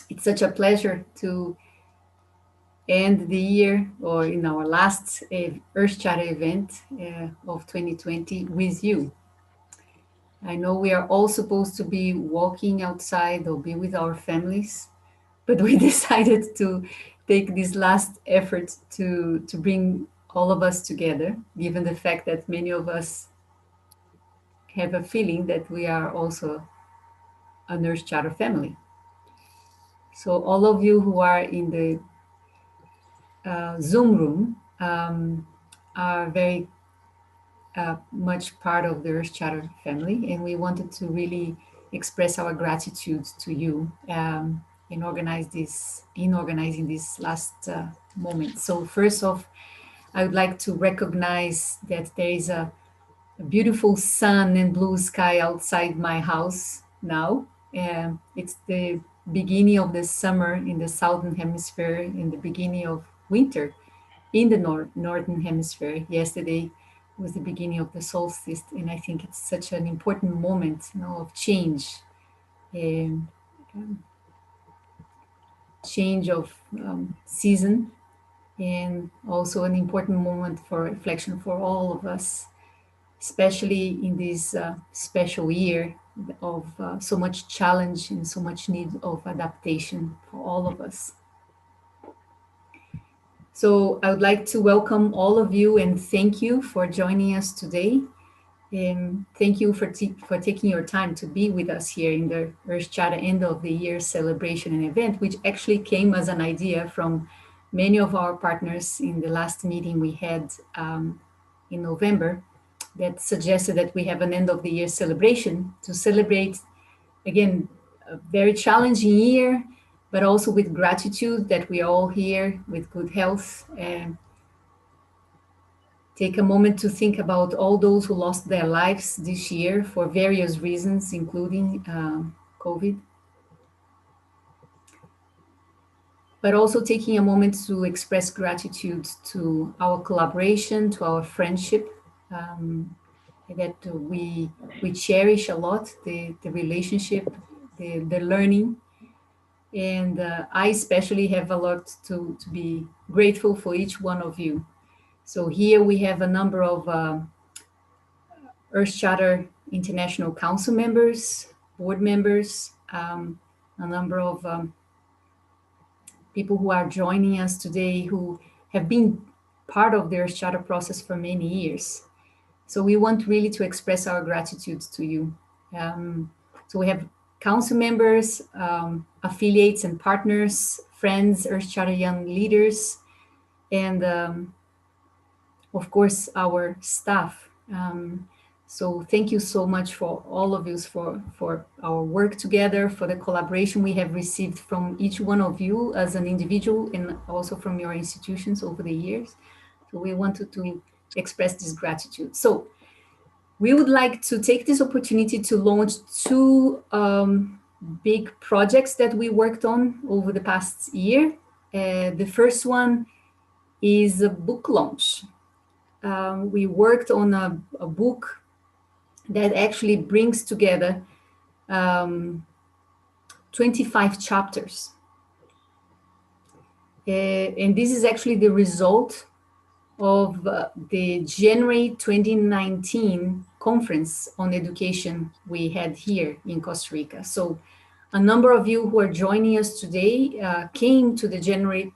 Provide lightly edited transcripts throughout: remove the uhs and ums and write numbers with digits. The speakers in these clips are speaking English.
It's such a pleasure to end the year, or in our last Earth Charter event of 2020 with you. I know we are all supposed to be walking outside or be with our families, but we decided to take this last effort to bring all of us together, given the fact that many of us have a feeling that we are also a Nurse Charter family. So all of you who are in the Zoom room are very much part of the Earth Charter family, and we wanted to really express our gratitude to you in organizing this last moment. So first off, I would like to recognize that there is a beautiful sun and blue sky outside my house now. It's the beginning of the summer in the southern hemisphere, in the beginning of winter in the northern hemisphere. Yesterday was the beginning of the solstice, and I think it's such an important moment, of change, um, change of season, and also an important moment for reflection for all of us, especially in this special year of so much challenge and so much need of adaptation for all of us. So I would like to welcome all of you and thank you for joining us today. And thank you for taking your time to be with us here in the Earth Charter end of the year celebration and event, which actually came as an idea from many of our partners in the last meeting we had in November, that suggested that we have an end of the year celebration to celebrate, again, a very challenging year, but also with gratitude that we are all here with good health, and take a moment to think about all those who lost their lives this year for various reasons, including COVID. But also taking a moment to express gratitude to our collaboration, to our friendship, that we cherish a lot, the relationship, the learning. And I especially have a lot to be grateful for each one of you. So here we have a number of Earth Charter International Council members, board members, a number of people who are joining us today who have been part of the Earth Charter process for many years. So we want really to express our gratitude to you. So we have council members, affiliates and partners, friends, Earth Charter Young Leaders, and of course, our staff. So thank you so much for all of you for our work together, for the collaboration we have received from each one of you as an individual and also from your institutions over the years. So we wanted to express this gratitude. So we would like to take this opportunity to launch two big projects that we worked on over the past year. The first one is a book launch. We worked on a book that actually brings together 25 chapters. And this is actually the result of the January 2019 conference on education we had here in Costa Rica. So a number of you who are joining us today came to the January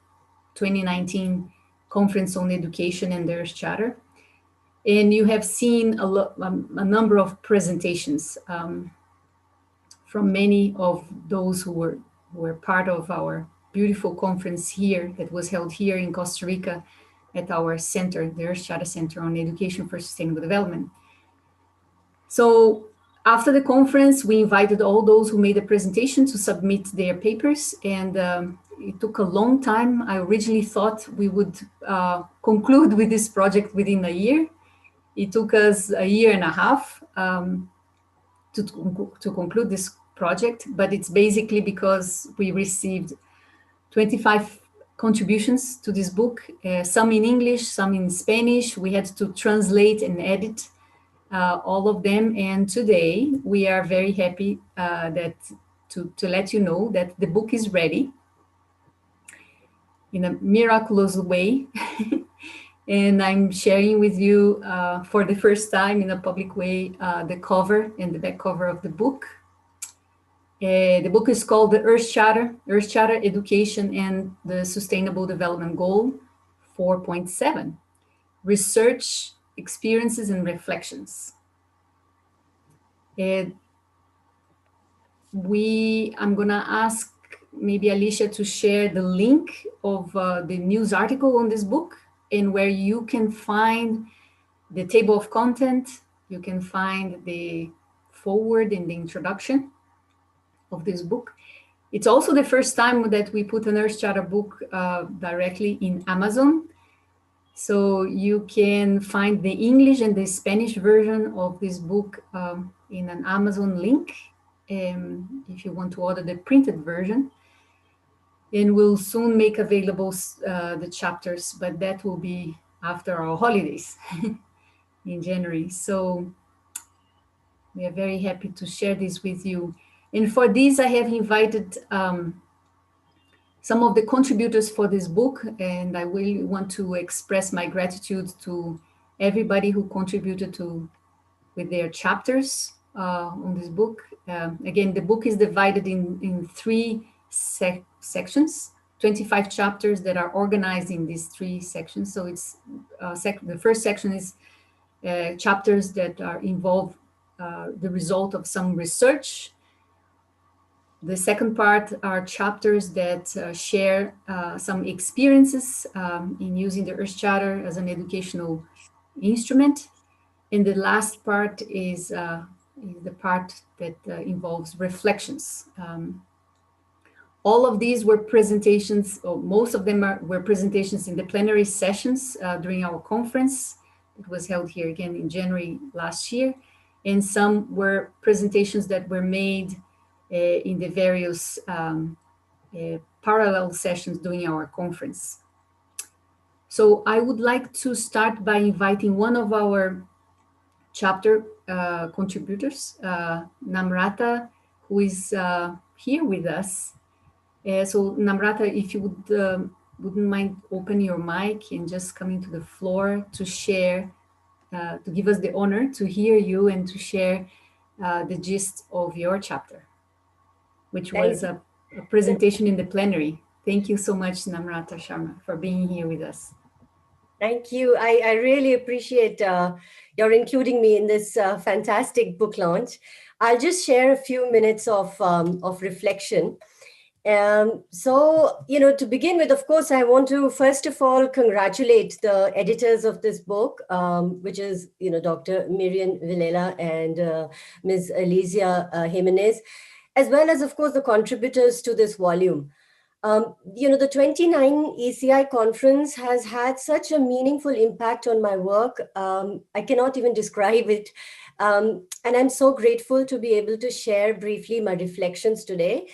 2019 conference on education and the Earth Charter. And you have seen a number of presentations from many of those who were part of our beautiful conference here that was held here in Costa Rica at our center, the Earth Charter Center on Education for Sustainable Development. So after the conference, we invited all those who made a presentation to submit their papers, and it took a long time. I originally thought we would conclude with this project within a year. It took us a year and a half to conclude this project, but it's basically because we received 25 contributions to this book, some in English, some in Spanish. We had to translate and edit all of them. And today we are very happy to let you know that the book is ready in a miraculous way. And I'm sharing with you for the first time in a public way the cover and the back cover of the book. The book is called The Earth Charter, Education and the Sustainable Development Goal 4.7, Research, Experiences and Reflections. I'm gonna ask maybe Alicia to share the link of the news article on this book, and where you can find the table of content, you can find the foreword and the introduction of this book. It's also the first time that we put an Earth Charter book directly in Amazon. So you can find the English and the Spanish version of this book in an Amazon link if you want to order the printed version. And we'll soon make available the chapters, but that will be after our holidays in January. So we are very happy to share this with you. And for this, I have invited some of the contributors for this book, and I will want to express my gratitude to everybody who contributed with their chapters on this book. Again, the book is divided in three sections, 25 chapters that are organized in these three sections. So it's the first section is chapters that involve the result of some research. The second part are chapters that share some experiences in using the Earth Charter as an educational instrument. And the last part is the part that involves reflections. All of these were presentations, or most of them were presentations in the plenary sessions during our conference. It was held here again in January last year. And some were presentations that were made in the various parallel sessions during our conference. So I would like to start by inviting one of our chapter contributors, Namrata, who is here with us. So Namrata, if you wouldn't mind opening your mic and just coming to the floor to share, to give us the honor to hear you and to share the gist of your chapter, which was a presentation in the plenary. Thank you so much, Namrata Sharma, for being here with us. Thank you. I really appreciate your including me in this fantastic book launch. I'll just share a few minutes of reflection. So, to begin with, of course, I want to first of all congratulate the editors of this book, which is, Dr. Miriam Villela and Ms. Alicia Jimenez, as well as, of course, the contributors to this volume. The 29 ECI conference has had such a meaningful impact on my work. I cannot even describe it. And I'm so grateful to be able to share briefly my reflections today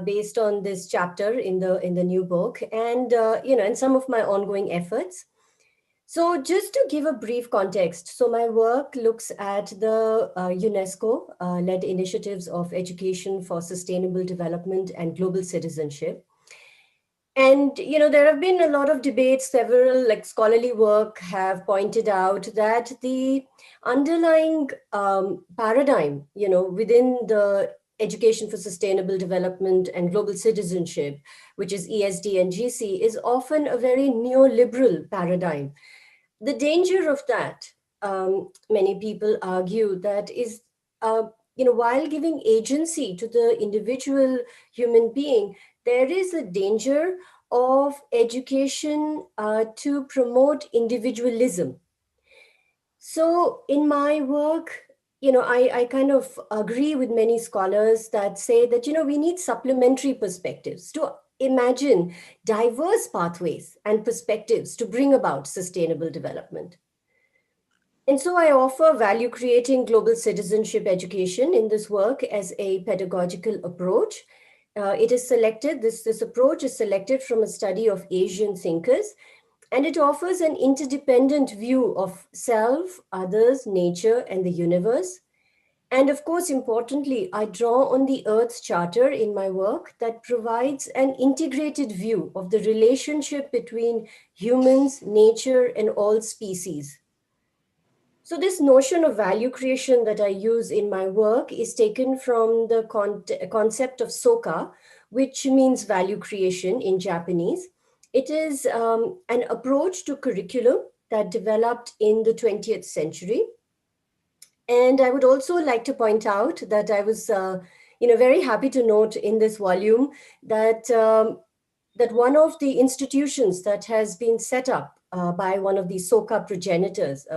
based on this chapter in the new book and, and some of my ongoing efforts. So just to give a brief context, so my work looks at the UNESCO-led initiatives of education for sustainable development and global citizenship. And, there have been a lot of debates, several scholarly work have pointed out that the underlying paradigm, within the education for sustainable development and global citizenship, which is ESD and GC, is often a very neoliberal paradigm. The danger of that, many people argue, that is, while giving agency to the individual human being, there is a danger of education to promote individualism. So in my work, I kind of agree with many scholars that say that, we need supplementary perspectives to imagine diverse pathways and perspectives to bring about sustainable development. And so I offer value creating global citizenship education in this work as a pedagogical approach. This approach is selected from a study of Asian thinkers, and it offers an interdependent view of self, others, nature, and the universe. And of course, importantly, I draw on the Earth's Charter in my work that provides an integrated view of the relationship between humans, nature, and all species. So, this notion of value creation that I use in my work is taken from the concept of soka, which means value creation in Japanese. It is an approach to curriculum that developed in the 20th century. And I would also like to point out that I was, very happy to note in this volume that that one of the institutions that has been set up by one of the Soka progenitors,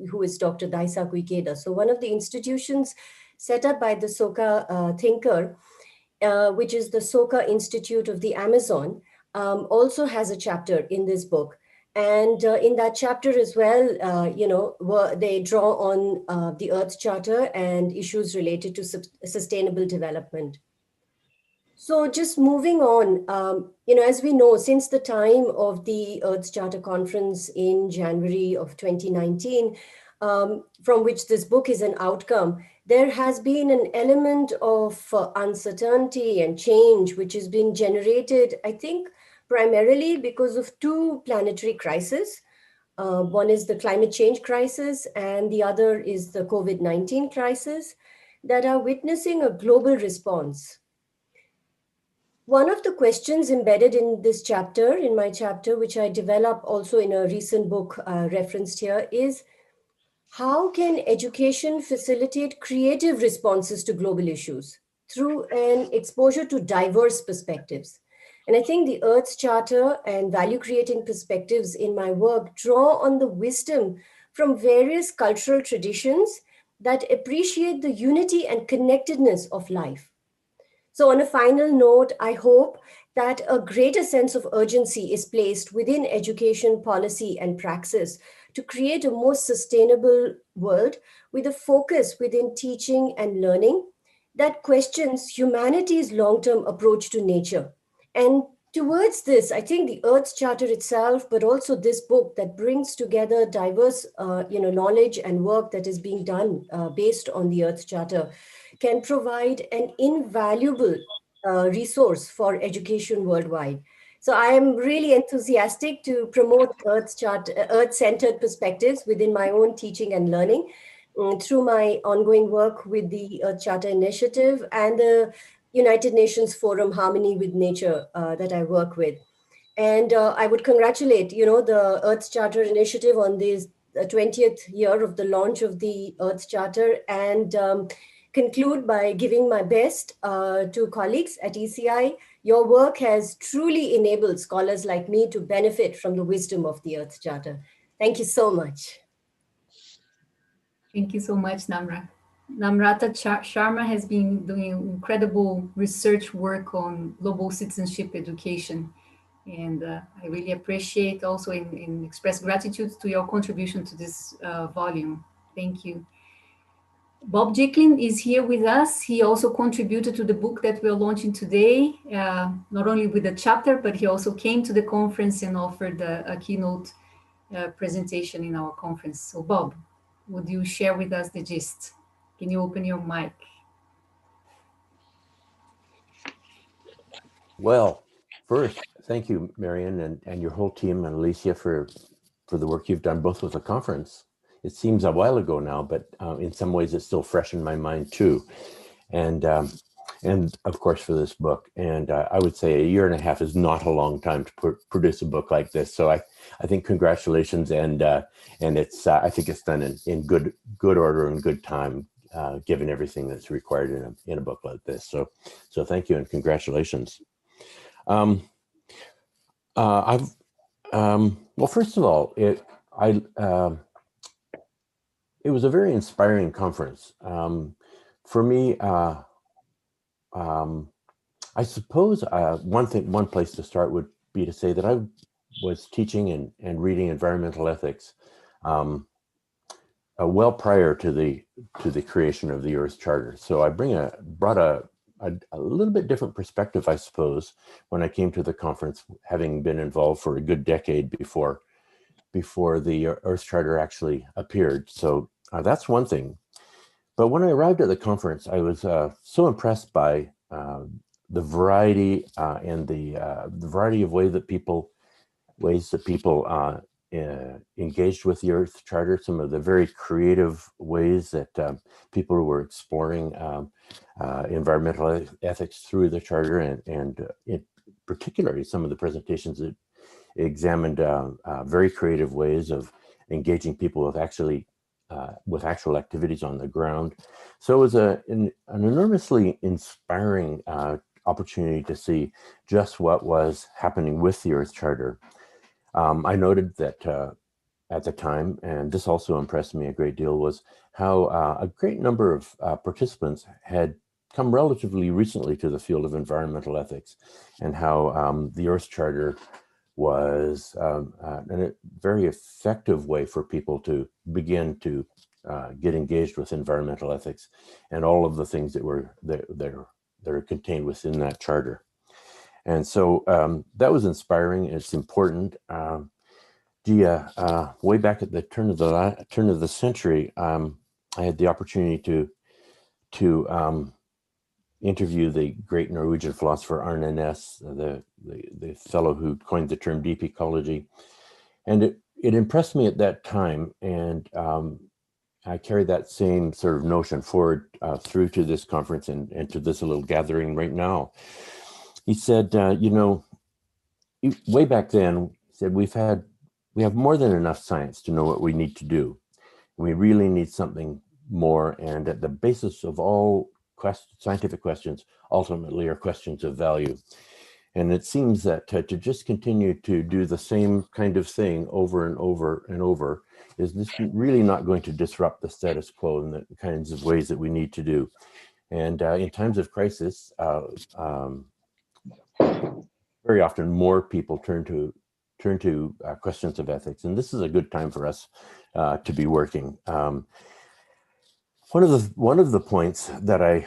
who is Dr. Daisaku Ikeda. So one of the institutions set up by the Soka thinker, which is the Soka Institute of the Amazon, also has a chapter in this book. And in that chapter as well, they draw on the Earth Charter and issues related to sustainable development. So just moving on, as we know, since the time of the Earth Charter Conference in January of 2019, from which this book is an outcome, there has been an element of uncertainty and change, which has been generated, I think, primarily because of two planetary crises. One is the climate change crisis, and the other is the COVID-19 crisis that are witnessing a global response. One of the questions embedded in this chapter, in my chapter, which I develop also in a recent book referenced here, is how can education facilitate creative responses to global issues through an exposure to diverse perspectives? And I think the Earth's Charter and value creating perspectives in my work draw on the wisdom from various cultural traditions that appreciate the unity and connectedness of life. So, on a final note, I hope that a greater sense of urgency is placed within education policy and praxis to create a more sustainable world with a focus within teaching and learning that questions humanity's long-term approach to nature. And towards this, I think the Earth's Charter itself, but also this book that brings together diverse, knowledge and work that is being done based on the Earth's Charter, can provide an invaluable resource for education worldwide. So I am really enthusiastic to promote Earth-centered perspectives within my own teaching and learning through my ongoing work with the Earth Charter Initiative and the United Nations Forum Harmony with Nature that I work with. And I would congratulate, the Earth Charter Initiative on this 20th year of the launch of the Earth Charter, and conclude by giving my best to colleagues at ECI. Your work has truly enabled scholars like me to benefit from the wisdom of the Earth Charter. Thank you so much. Thank you so much, Namrata Sharma has been doing incredible research work on global citizenship education. And I really appreciate also and express gratitude to your contribution to this volume. Thank you. Bob Jicklin is here with us. He also contributed to the book that we're launching today, not only with the chapter, but he also came to the conference and offered a keynote presentation in our conference. So Bob, would you share with us the gist? Can you open your mic? Well, first, thank you, Marian, and your whole team, and Alicia for the work you've done, both with the conference. It seems a while ago now, but in some ways it's still fresh in my mind too. And of course for this book. And I would say a year and a half is not a long time to produce a book like this. So I think congratulations, and it's I think it's done in good order and good time, given everything that's required in a book like this. So thank you and congratulations. Well, first of all, it was a very inspiring conference. For me, I suppose one place to start would be to say that I was teaching and reading environmental ethics well prior to the creation of the Earth Charter. So I brought a little bit different perspective, I suppose, when I came to the conference, having been involved for a good decade before the Earth Charter actually appeared. So that's one thing. But when I arrived at the conference, I was so impressed by the variety and the variety of ways that people engaged with the Earth Charter, some of the very creative ways that people were exploring environmental ethics through the Charter, and in particular, some of the presentations that examined very creative ways of engaging people with actual activities on the ground. So it was an enormously inspiring opportunity to see just what was happening with the Earth Charter. I noted that at the time, and this also impressed me a great deal, was how a great number of participants had come relatively recently to the field of environmental ethics, and how the Earth Charter was a very effective way for people to begin to get engaged with environmental ethics and all of the things that are contained within that charter. And so that was inspiring. It's important. Way back at the turn of the century, I had the opportunity to interview the great Norwegian philosopher Arne Næss, the fellow who coined the term deep ecology, and it impressed me at that time, and I carried that same sort of notion forward through to this conference and to this little gathering right now. He said, way back then, he said, we have more than enough science to know what we need to do. We really need something more, and at the basis of all scientific questions ultimately are questions of value. And it seems that to just continue to do the same kind of thing over and over and over is just really not going to disrupt the status quo in the kinds of ways that we need to do. And in times of crisis, very often more people turn to questions of ethics, and this is a good time for us to be working. One of the points that I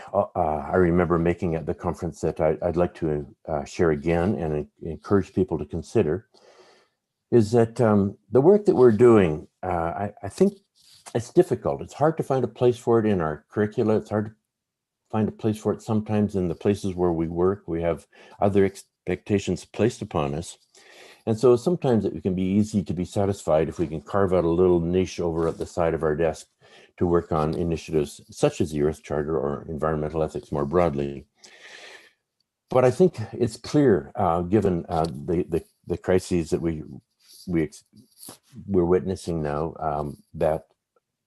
remember making at the conference that I'd like to share again and encourage people to consider is that the work that we're doing, I think it's difficult. It's hard to find a place for it in our curricula. It's hard to find a place for it sometimes in the places where we work. We have other expectations placed upon us. And so sometimes it can be easy to be satisfied if we can carve out a little niche over at the side of our desk to work on initiatives such as the Earth Charter or environmental ethics more broadly. But I think it's clear, given the crises that we're witnessing now, that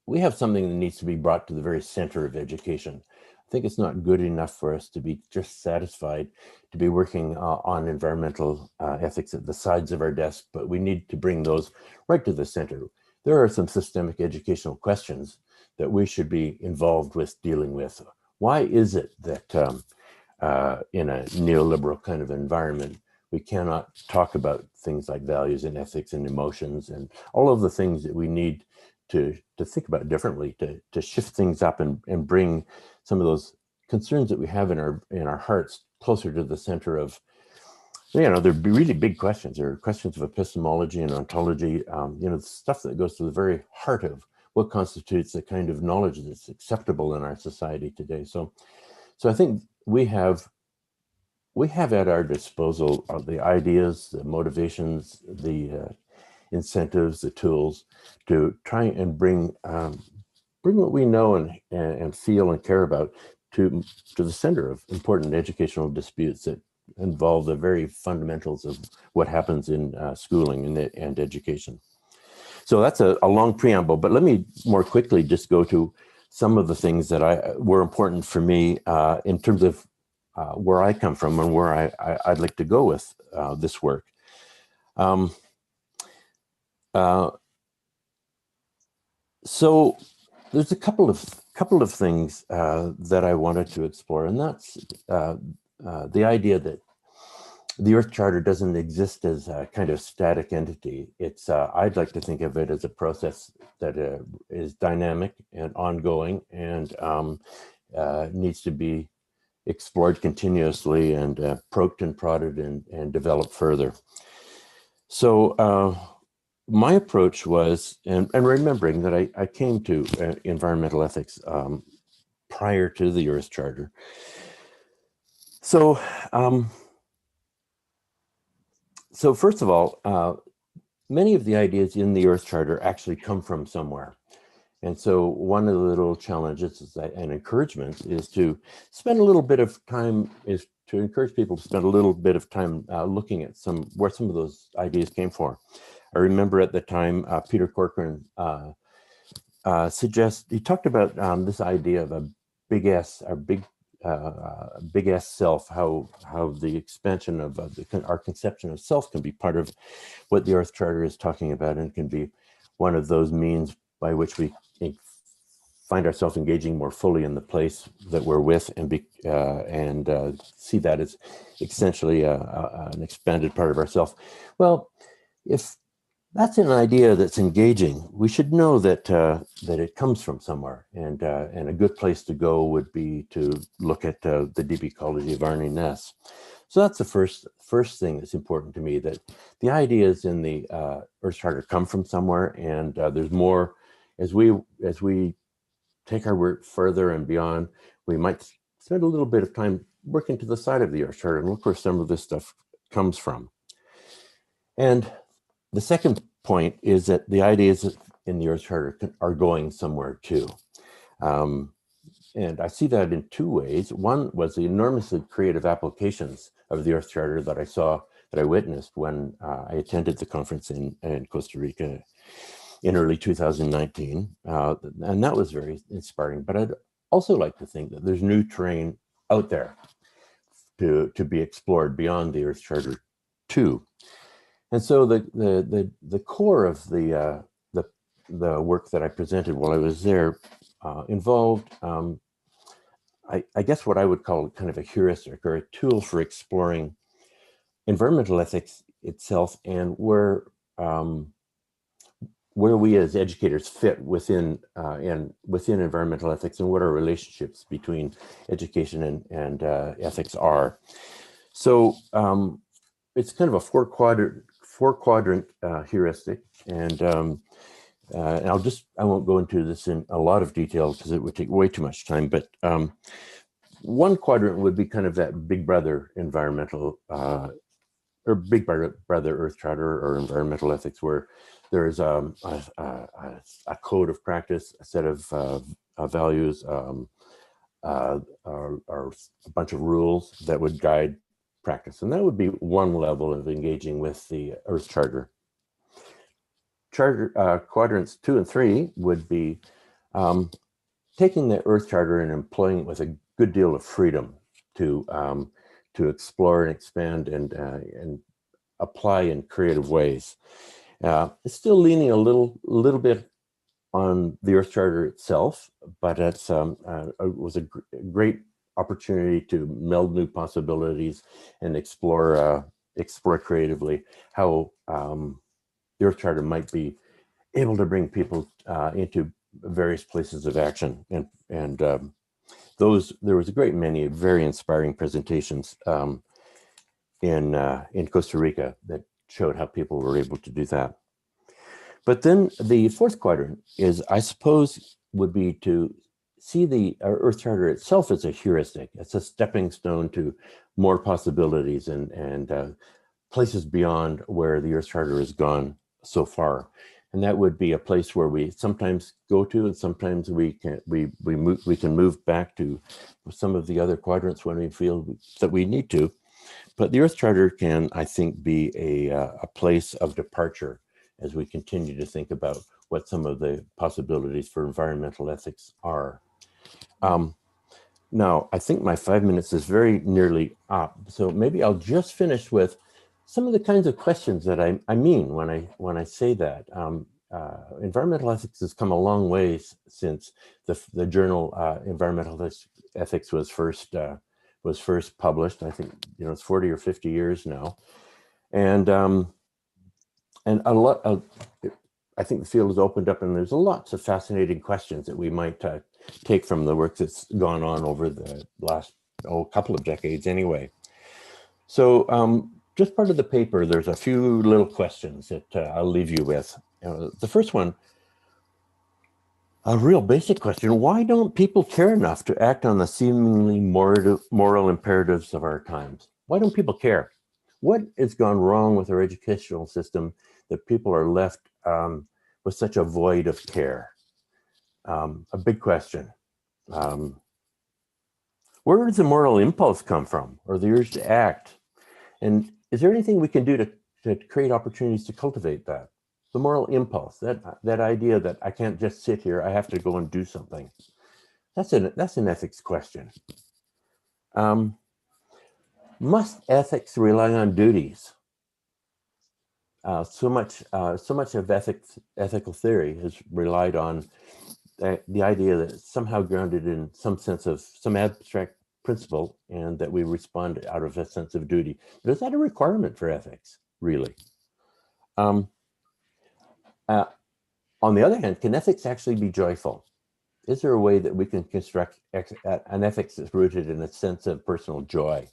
we have something that needs to be brought to the very center of education. I think it's not good enough for us to be just satisfied to be working on environmental ethics at the sides of our desk, but we need to bring those right to the center. There are some systemic educational questions that we should be involved with dealing with. Why is it that in a neoliberal kind of environment, we cannot talk about things like values and ethics and emotions and all of the things that we need to think about differently, to shift things up and bring some of those concerns that we have in our hearts closer to the center of, they're really big questions. They're questions of epistemology and ontology, stuff that goes to the very heart of what constitutes the kind of knowledge that's acceptable in our society today. So I think we have at our disposal the ideas, the motivations, the incentives, the tools to try and bring what we know and feel and care about to the center of important educational disputes that involve the very fundamentals of what happens in schooling and education. So that's a long preamble, but let me more quickly just go to some of the things that were important for me in terms of where I come from and where I'd like to go with this work. So there's a couple of things that I wanted to explore, and that's the idea that the Earth Charter doesn't exist as a kind of static entity. It's I'd like to think of it as a process that is dynamic and ongoing and needs to be explored continuously and poked and prodded and developed further. So my approach was, and remembering that I came to environmental ethics prior to the Earth Charter. So, so first of all, many of the ideas in the Earth Charter actually come from somewhere. And so one of the little challenges and encouragements is to spend a little bit of time, is to encourage people to spend a little bit of time looking at where some of those ideas came from. I remember at the time, Peter Corcoran he talked about this idea of a big S, or big S self, how the expansion of our conception of self can be part of what the Earth Charter is talking about, and can be one of those means by which we find ourselves engaging more fully in the place that we're with, and see that as essentially an expanded part of ourself. Well, if that's an idea that's engaging, we should know that that it comes from somewhere, and a good place to go would be to look at the deep ecology of Arne Næss. So that's the first thing that's important to me, that the ideas in the Earth Charter come from somewhere, and there's more. As we take our work further and beyond, we might spend a little bit of time working to the side of the Earth Charter and look where some of this stuff comes from. And the second point is that the ideas in the Earth Charter are going somewhere too. And I see that in two ways. One was the enormously creative applications of the Earth Charter that I witnessed when I attended the conference in Costa Rica in early 2019. And that was very inspiring. But I'd also like to think that there's new terrain out there to be explored beyond the Earth Charter too. And so the core of the work that I presented while I was there involved, I guess, what I would call kind of a heuristic, or a tool for exploring environmental ethics itself, and where we as educators fit within environmental ethics, and what our relationships between education and ethics are. So it's kind of a four quadrant heuristic, and I won't go into this in a lot of detail because it would take way too much time. But one quadrant would be kind of that Big Brother environmental, or Big Brother Earth Charter or environmental ethics, where there is a code of practice, a set of values, or a bunch of rules that would guide practice. And that would be one level of engaging with the Earth Charter. Quadrants 2 and 3 would be taking the Earth Charter and employing it with a good deal of freedom to explore and expand and apply in creative ways. It's still leaning a little bit on the Earth Charter itself, but it was a great opportunity to meld new possibilities and explore creatively how the Earth Charter might be able to bring people into various places of action. And there was a great many very inspiring presentations in Costa Rica that showed how people were able to do that. But then the fourth quadrant is, I suppose, would be to see the Earth Charter itself as a heuristic. It's a stepping stone to more possibilities and places beyond where the Earth Charter has gone so far. And that would be a place where we sometimes go to, and sometimes we can move back to some of the other quadrants when we feel that we need to. But the Earth Charter can, I think, be a place of departure as we continue to think about what some of the possibilities for environmental ethics are. Now, I think my 5 minutes is very nearly up, so maybe I'll just finish with some of the kinds of questions that I mean when I say that. Environmental ethics has come a long ways since the journal Environmental Ethics was first published. I think it's 40 or 50 years now, and a lot of, I think the field has opened up, and there's lots of fascinating questions that we might take from the work that's gone on over the last couple of decades anyway. So just part of the paper, there's a few little questions that I'll leave you with. The first one, A real basic question. Why don't people care enough to act on the seemingly moral imperatives of our times? Why don't people care? What has gone wrong with our educational system that people are left with such a void of care? A big question. Where does the moral impulse come from, or the urge to act? And is there anything we can do to create opportunities to cultivate that? The moral impulse, that idea that I can't just sit here, I have to go and do something. That's an ethics question. Must ethics rely on duties? So much of ethical theory has relied on the idea that it's somehow grounded in some sense of some abstract principle, and that we respond out of a sense of duty. But is that a requirement for ethics, really? On the other hand, can ethics actually be joyful? Is there a way that we can construct an ethics that's rooted in a sense of personal joy?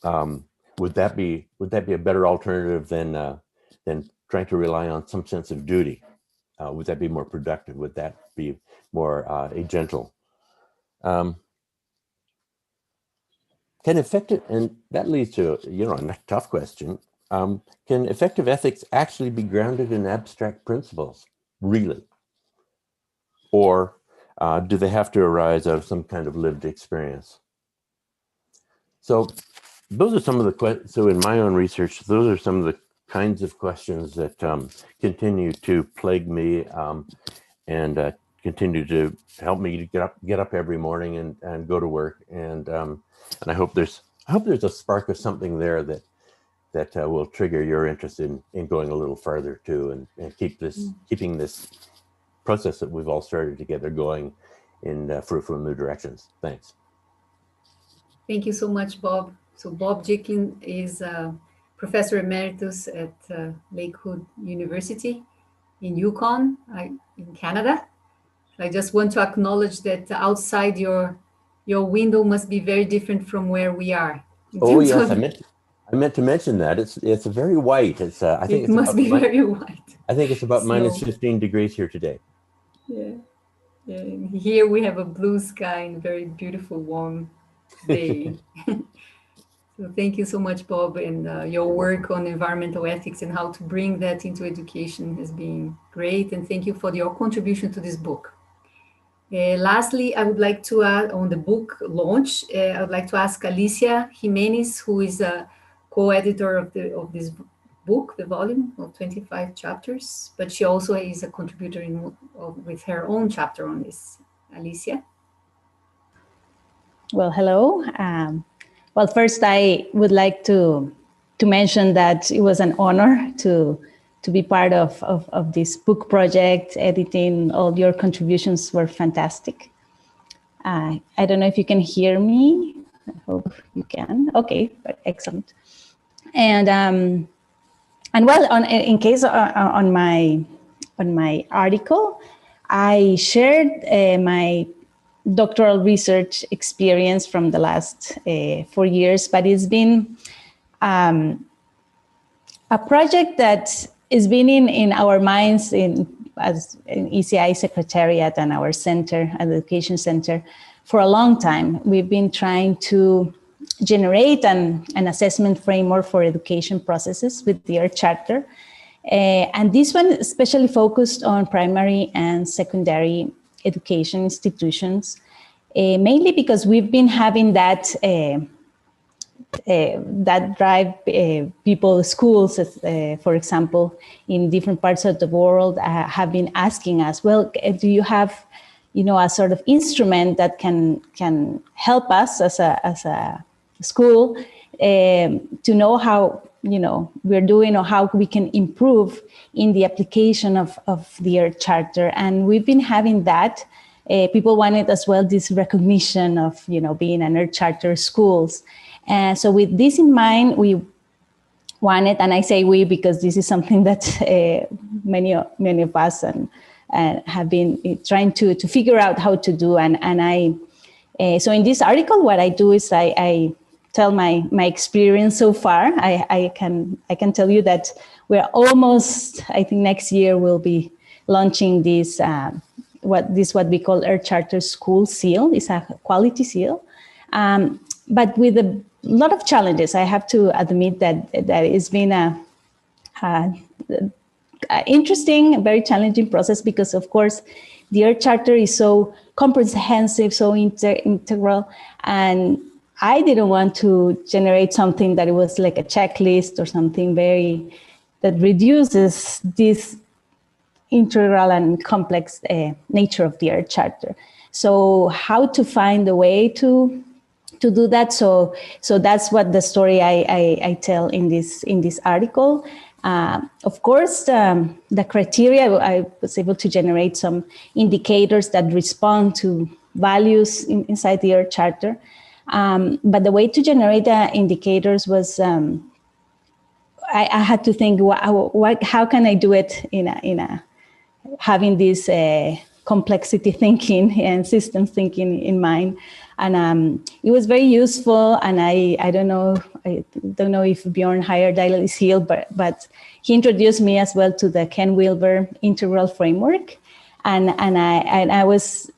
Would that be a better alternative than trying to rely on some sense of duty? Would that be more productive? Would that be more gentle? Can effective, and that leads to a tough question. Can effective ethics actually be grounded in abstract principles, really? Or do they have to arise out of some kind of lived experience? So those are some of the so in my own research, those are some of the kinds of questions that continue to plague me and continue to help me to get up every morning and go to work. And I hope there's a spark of something there that will trigger your interest in going a little farther too, and keeping this process that we've all started together going in fruitful new directions. Thanks. Thank you so much, Bob. So Bob Jekyll is Professor Emeritus at Lakewood University in Yukon, in Canada. I just want to acknowledge that outside your window must be very different from where we are. Oh yes, I meant to mention that it's very white. It's I think it must be very white. I think it's about minus 15 degrees here today. Yeah. And here we have a blue sky and very beautiful warm day. So thank you so much, Bob, and your work on environmental ethics and how to bring that into education has been great. And thank you for your contribution to this book. Lastly, I would like to add on the book launch, I would like to ask Alicia Jimenez, who is a co-editor of this book, the volume of 25 chapters, but she also is a contributor with her own chapter on this. Alicia? Well, hello. Well, first, I would like to mention that it was an honor to be part of this book project, editing. All your contributions were fantastic. I don't know if you can hear me. I hope you can. Okay, excellent. And well, in case on my article, I shared my doctoral research experience from the last 4 years, but it's been a project that has been in our minds as an ECI Secretariat and our center, an education center, for a long time. We've been trying to generate an assessment framework for education processes with the Charter. And this one especially focused on primary and secondary education institutions, mainly because we've been having that drive people, schools, for example, in different parts of the world have been asking us, well, do you have, a sort of instrument that can help us as a school to know how, we're doing or how we can improve in the application of the Charter. And we've been having that. People wanted as well this recognition of, being an Earth Charter schools. And so with this in mind, we wanted, and I say we because this is something that many of us and have been trying to figure out how to do. And so in this article, what I do is I tell my experience so far. I can tell you that we're almost, I think next year we'll be launching this what we call Earth Charter School Seal. It's a quality seal, but with a lot of challenges. I have to admit that it's been a interesting, very challenging process because, of course, the Earth Charter is so comprehensive, so integral, and I didn't want to generate something that it was like a checklist or something that reduces this integral and complex nature of the Earth Charter. So how to find a way to do that? So that's what the story I tell in this article. Of course, the criteria, I was able to generate some indicators that respond to values inside the Earth Charter. But the way to generate the indicators was I had to think, how can I do it in a having this complexity thinking and systems thinking in mind. And it was very useful. And I don't know if Bjorn Heyerdahl is here, but he introduced me as well to the Ken Wilber integral framework. And I was,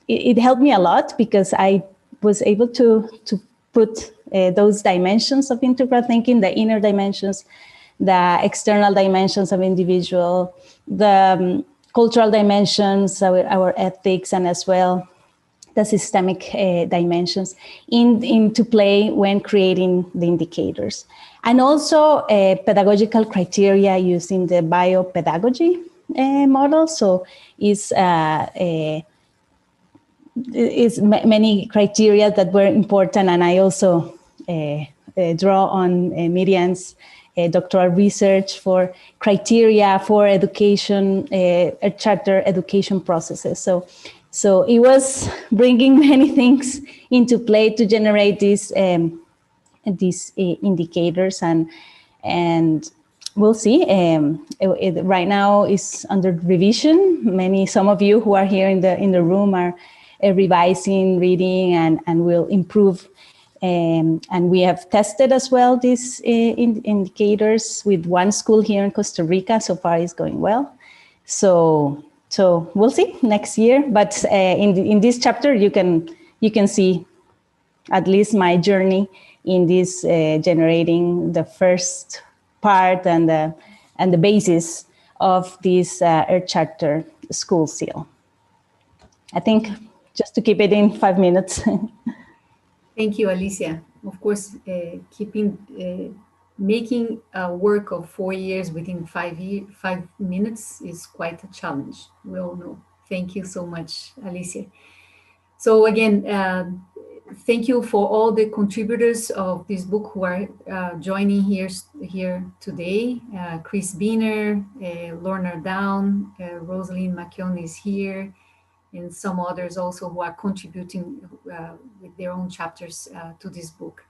it helped me a lot because I was able to put those dimensions of integral thinking, the inner dimensions, the external dimensions of individual, the cultural dimensions, our ethics, and as well the systemic dimensions into play when creating the indicators. And also pedagogical criteria using the biopedagogy model. So it's many criteria that were important, and I also draw on Miriam's doctoral research for criteria for education, charter education processes. So it was bringing many things into play to generate these indicators, and we'll see. It right now is under revision. Some of you who are here in the room are revising, reading, and will improve. And we have tested as well these indicators with one school here in Costa Rica. So far, it's going well. So we'll see next year. But in this chapter, you can see at least my journey in this generating the first part and the basis of this Earth Charter School Seal. I think just to keep it in 5 minutes. Thank you, Alicia. Of course, making a work of 4 years within 5 minutes is quite a challenge. We all know. Thank you so much, Alicia. So again, thank you for all the contributors of this book who are joining here today. Chris Beener, Lorna Down, Rosalind McKeown is here, and some others also who are contributing with their own chapters to this book.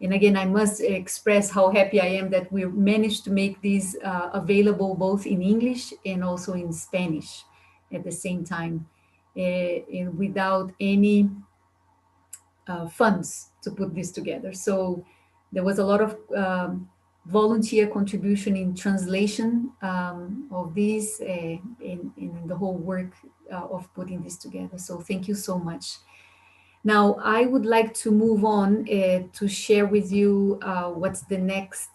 And again, I must express how happy I am that we managed to make these available both in English and also in Spanish at the same time, and without any funds to put this together. So there was a lot of volunteer contribution in translation of these in the whole work of putting this together. So thank you so much. Now, I would like to move on to share with you what's the next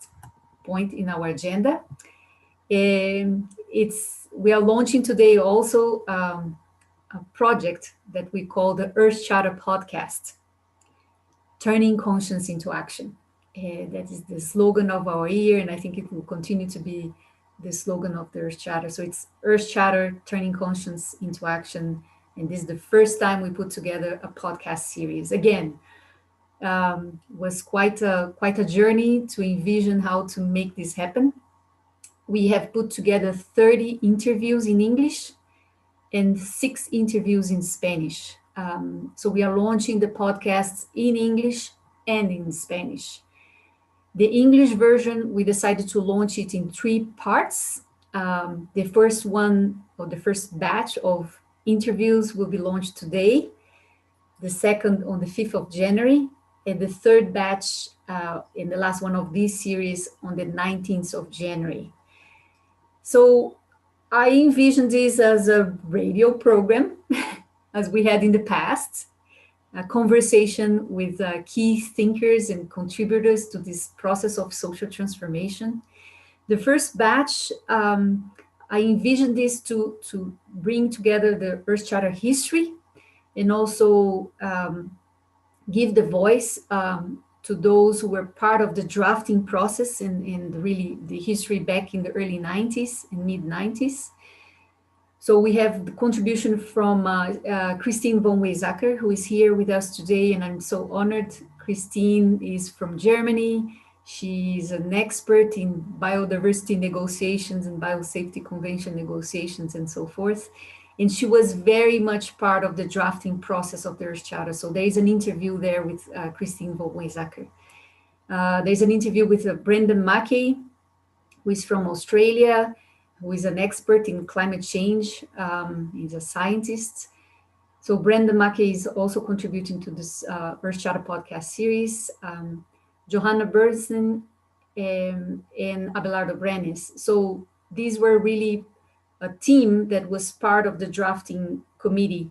point in our agenda. We are launching today also a project that we call the Earth Charter Podcast, Turning Conscience into Action. That is the slogan of our year, and I think it will continue to be the slogan of the Earth Charter. So it's Earth Charter, Turning Conscience into Action. And this is the first time we put together a podcast series. Again, was quite a journey to envision how to make this happen. We have put together 30 interviews in English and 6 interviews in Spanish. So we are launching the podcasts in English and in Spanish. The English version, we decided to launch it in 3 parts. The first one, or the first batch of interviews, will be launched today, the second on the 5th of January, and the third batch in the last one of this series on the 19th of January. So I envision this as a radio program, as we had in the past, a conversation with key thinkers and contributors to this process of social transformation. The first batch, I envision this to bring together the Earth Charter history and also give the voice to those who were part of the drafting process in really the history back in the early 90s and mid 90s. So we have the contribution from Christine von Weizsäcker, who is here with us today, and I'm so honored. Christine is from Germany. She's an expert in biodiversity negotiations and biosafety convention negotiations and so forth. And she was very much part of the drafting process of the Earth Charter. So there is an interview there with Christine von Weizsäcker. There's an interview with Brendan Mackey, who is from Australia, who is an expert in climate change. He's a scientist. So Brendan Mackey is also contributing to this Earth Charter podcast series. Johanna Bersen and Abelardo Brenes. So these were really a team that was part of the drafting committee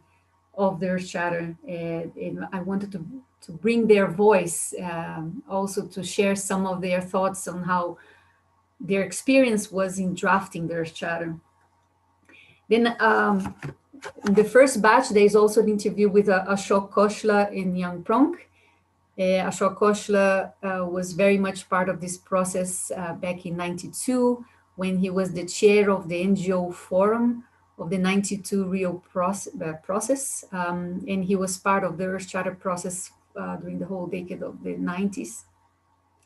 of the Earth Charter. And I wanted to bring their voice, also to share some of their thoughts on how their experience was in drafting the Earth Charter. Then in the first batch, there's also an interview with Ashok Khoshla and Yang Pronk. Ashok Khoshla was very much part of this process back in 92, when he was the chair of the NGO forum of the 92 Rio process. And he was part of the Earth Charter process during the whole decade of the 90s.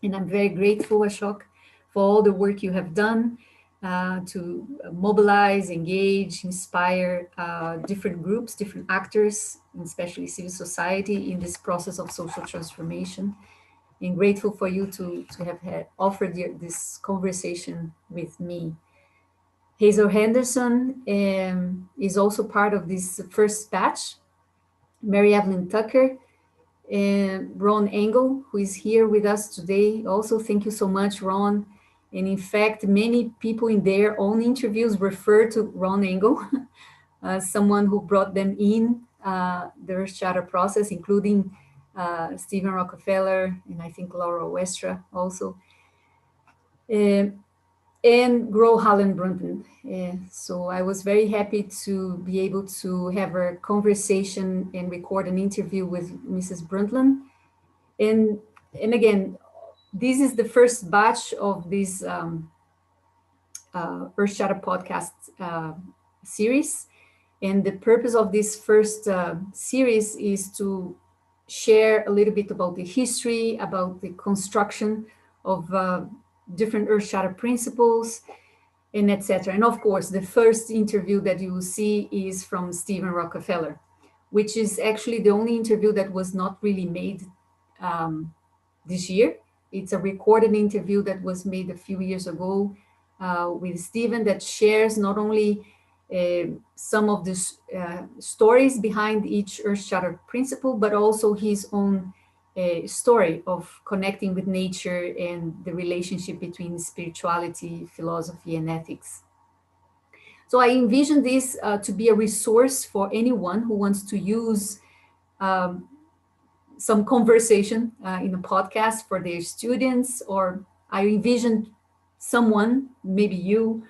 And I'm very grateful, Ashok, for all the work you have done to mobilize, engage, inspire different groups, different actors, and especially civil society in this process of social transformation. And grateful for you to have offered this conversation with me. Hazel Henderson is also part of this first batch. Mary Evelyn Tucker, and Ron Engel, who is here with us today. Also, thank you so much, Ron. And in fact, many people in their own interviews refer to Ron Engel as someone who brought them in the Earth Charter process, including Stephen Rockefeller and I think Laura Westra also. And Gro Harlem Brundtland. So I was very happy to be able to have a conversation and record an interview with Mrs. Brundtland. And again, this is the first batch of this Earth Charter podcast series. And the purpose of this first series is to share a little bit about the history, about the construction of different Earth Charter principles, and etc. And of course, the first interview that you will see is from Stephen Rockefeller, which is actually the only interview that was not really made this year. It's a recorded interview that was made a few years ago with Stephen that shares not only some of the stories behind each Earth Charter principle, but also his own story of connecting with nature and the relationship between spirituality, philosophy, and ethics. So I envision this to be a resource for anyone who wants to use some conversation in a podcast for their students, or I envision someone, maybe you,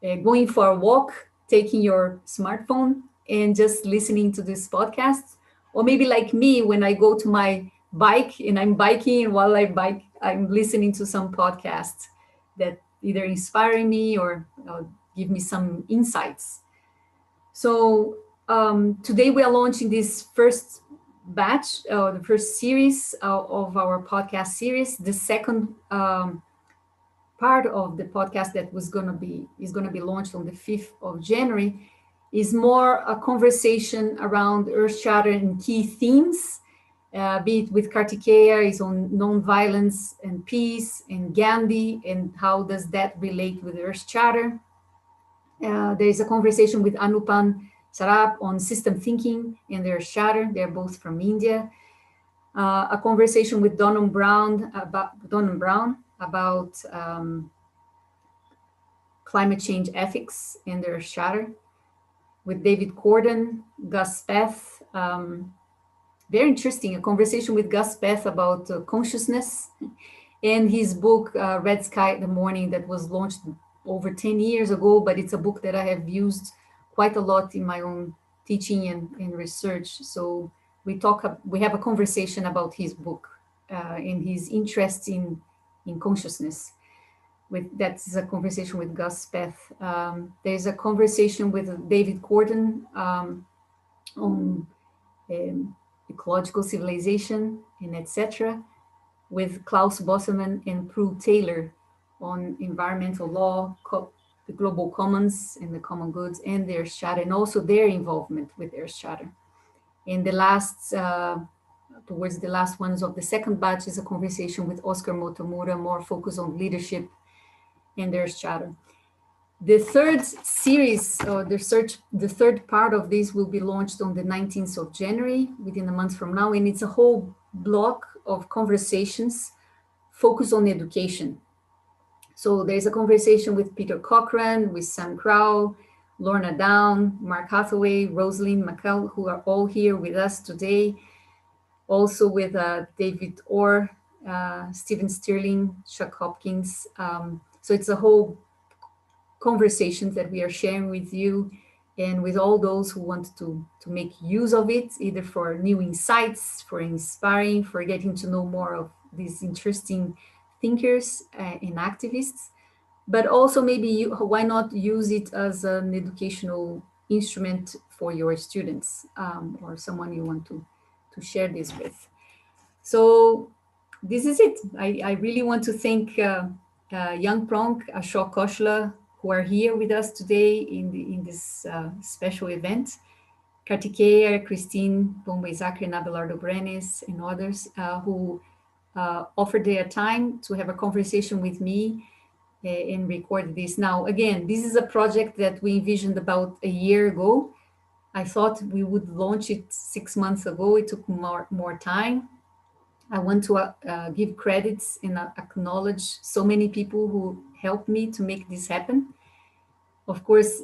going for a walk, taking your smartphone and just listening to this podcast. Or maybe like me, when I go to my bike and I'm biking, and while I bike, I'm listening to some podcasts that either inspire me or give me some insights. So today we are launching this first batch, the first series of our podcast series. The second part of the podcast that is going to be launched on the 5th of January is more a conversation around Earth Charter and key themes, be it with Kartikeya, is on nonviolence and peace, and Gandhi, and how does that relate with the Earth Charter. There is a conversation with Anupan Sarap on system thinking and the Earth Charter. They're both from India. A conversation with Donnan Brown about Climate Change Ethics and Their Charter, with David Corden, Gus Speth. Very interesting, a conversation with Gus Speth about consciousness, and his book, Red Sky in the Morning, that was launched over 10 years ago, but it's a book that I have used quite a lot in my own teaching and research. So we have a conversation about his book and his interest in consciousness. That's a conversation with Gus Speth. There's a conversation with David Corden on ecological civilization and etc., with Klaus Bosserman and Prue Taylor on environmental law, the global commons and the common goods and the Earth Charter, and also their involvement with the Earth Charter. And the last, towards the last ones of the second batch, is a conversation with Oscar Motomura, more focused on leadership and the Earth Charter. The third series, or the third part of this will be launched on the 19th of January, within a month from now, and it's a whole block of conversations focused on education. So there's a conversation with Peter Cochran, with Sam Crow, Lorna Down, Mark Hathaway, Rosalind McCall, who are all here with us today. Also with David Orr, Stephen Stirling, Chuck Hopkins. So it's a whole conversation that we are sharing with you and with all those who want to make use of it, either for new insights, for inspiring, for getting to know more of these interesting thinkers and activists, but also maybe why not use it as an educational instrument for your students or someone you want to share this with. So this is it. I really want to thank Young Pronk, Ashok Koshla, who are here with us today in this special event. Kartikeya, Christine Bombeizakri, and Abelardo Brenes, and others who offered their time to have a conversation with me and record this. Now, again, this is a project that we envisioned about a year ago. I thought we would launch it 6 months ago. It took more time. I want to give credits and acknowledge so many people who helped me to make this happen. Of course,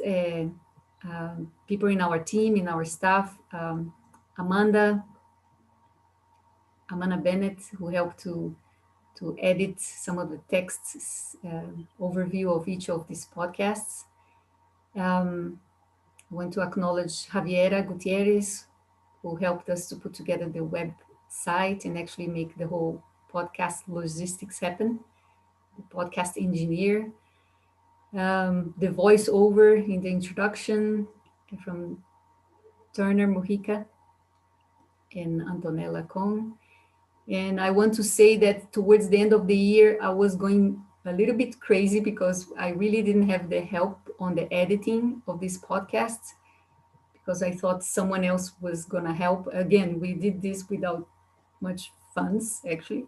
people in our team, in our staff, Amanda Bennett, who helped to edit some of the texts, overview of each of these podcasts. I want to acknowledge Javiera Gutierrez, who helped us to put together the website and actually make the whole podcast logistics happen, the podcast engineer. The voiceover in the introduction from Turner Mujica and Antonella Cohn. And I want to say that towards the end of the year, I was going a little bit crazy because I really didn't have the help on the editing of these podcasts, because I thought someone else was going to help. Again, we did this without much funds, actually.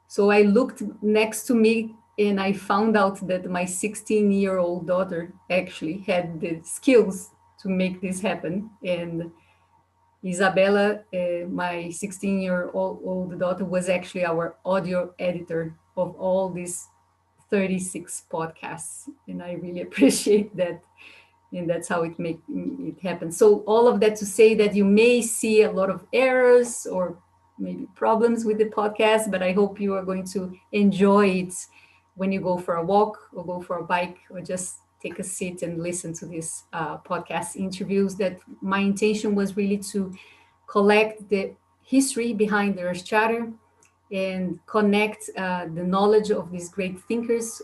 So I looked next to me and I found out that my 16-year-old daughter actually had the skills to make this happen. And Isabella, my 16-year-old daughter, was actually our audio editor of all these 36 podcasts. And I really appreciate that. And that's how it happen. So all of that to say that you may see a lot of errors or maybe problems with the podcast, but I hope you are going to enjoy it when you go for a walk or go for a bike or just take a seat and listen to these podcast interviews. That my intention was really to collect the history behind the Earth Charter and connect the knowledge of these great thinkers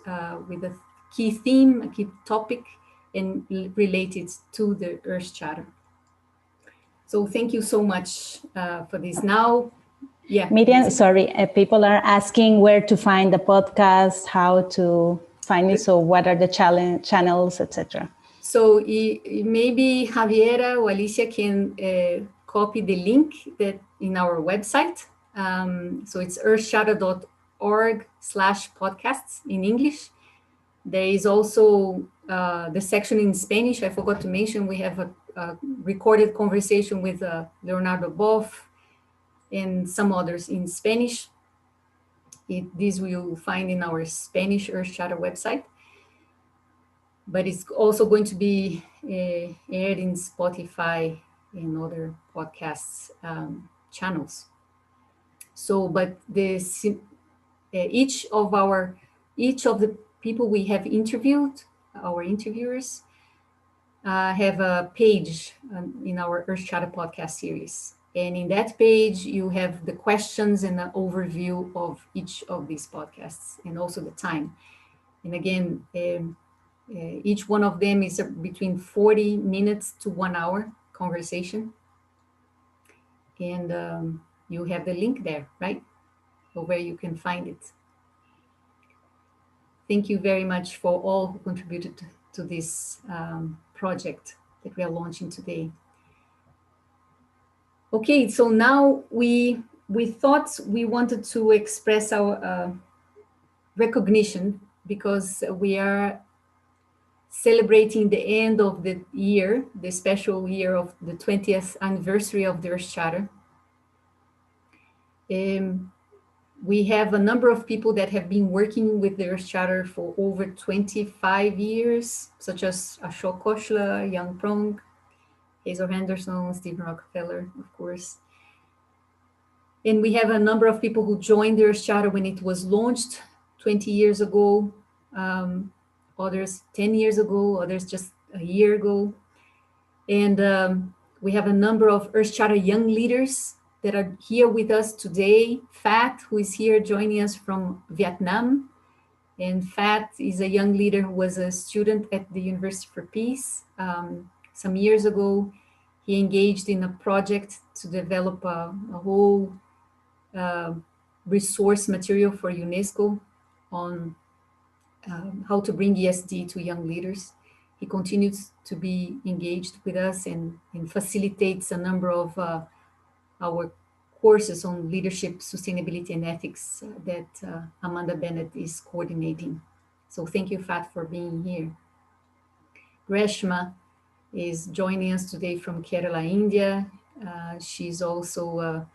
with a key theme, a key topic, and relate it to the Earth Charter. So thank you so much for this. Now, yeah. Miriam, sorry, people are asking where to find the podcast, how to find it. So what are the channels, etc. So maybe Javiera or Alicia can copy the link that in our website. So it's earthcharter.org/podcasts in English. There is also the section in Spanish. I forgot to mention, we have a recorded conversation with Leonardo Boff and some others in Spanish. This we will find in our Spanish Earth Charter website. but it's also going to be aired in Spotify and other podcasts channels. So, but each of the people we have interviewed, our interviewers, have a page in our Earth Charter podcast series. And in that page, you have the questions and an overview of each of these podcasts and also the time. And again, each one of them is between 40 minutes to 1 hour conversation. And you have the link there, right? So where you can find it. Thank you very much for all who contributed to this project that we are launching today. Okay, so now we thought we wanted to express our recognition because we are celebrating the end of the year, the special year of the 20th anniversary of the Earth Charter. We have a number of people that have been working with the Earth Charter for over 25 years, such as Ashok Koshla, Young Prong, Hazel Henderson, Stephen Rockefeller, of course. And we have a number of people who joined the Earth Charter when it was launched 20 years ago, others 10 years ago, others just a year ago. And we have a number of Earth Charter young leaders that are here with us today. Fat, who is here joining us from Vietnam. And Fat is a young leader who was a student at the University for Peace. Some years ago, he engaged in a project to develop a whole resource material for UNESCO on how to bring ESD to young leaders. He continues to be engaged with us and facilitates a number of our courses on leadership, sustainability, and ethics that Amanda Bennett is coordinating. So thank you, Fat, for being here. Reshma is joining us today from Kerala, India. She's also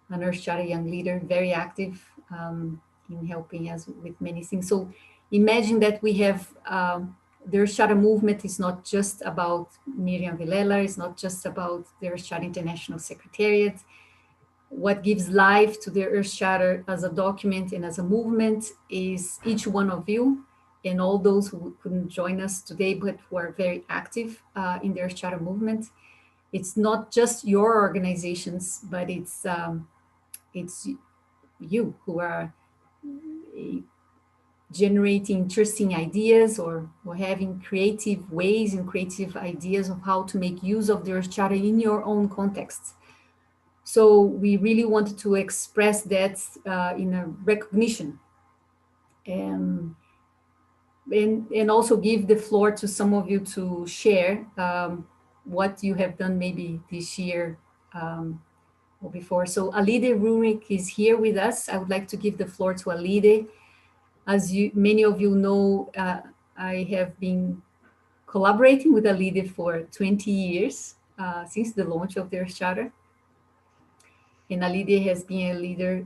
an Earth Charter young leader, very active in helping us with many things. So imagine that we have the Earth Charter movement is not just about Miriam Vilela, it's not just about the Earth Charter International Secretariat. What gives life to the Earth Charter as a document and as a movement is each one of you and all those who couldn't join us today, but who are very active in the Earth Charter movement. It's not just your organizations, but it's you who are generating interesting ideas or having creative ways and creative ideas of how to make use of the Earth Charter in your own context. So we really wanted to express that in a recognition and also give the floor to some of you to share what you have done maybe this year or before. So Alide Rurik is here with us. I would like to give the floor to Alide. As many of you know, I have been collaborating with Alide for 20 years since the launch of the Earth Charter. And Alide has been a leader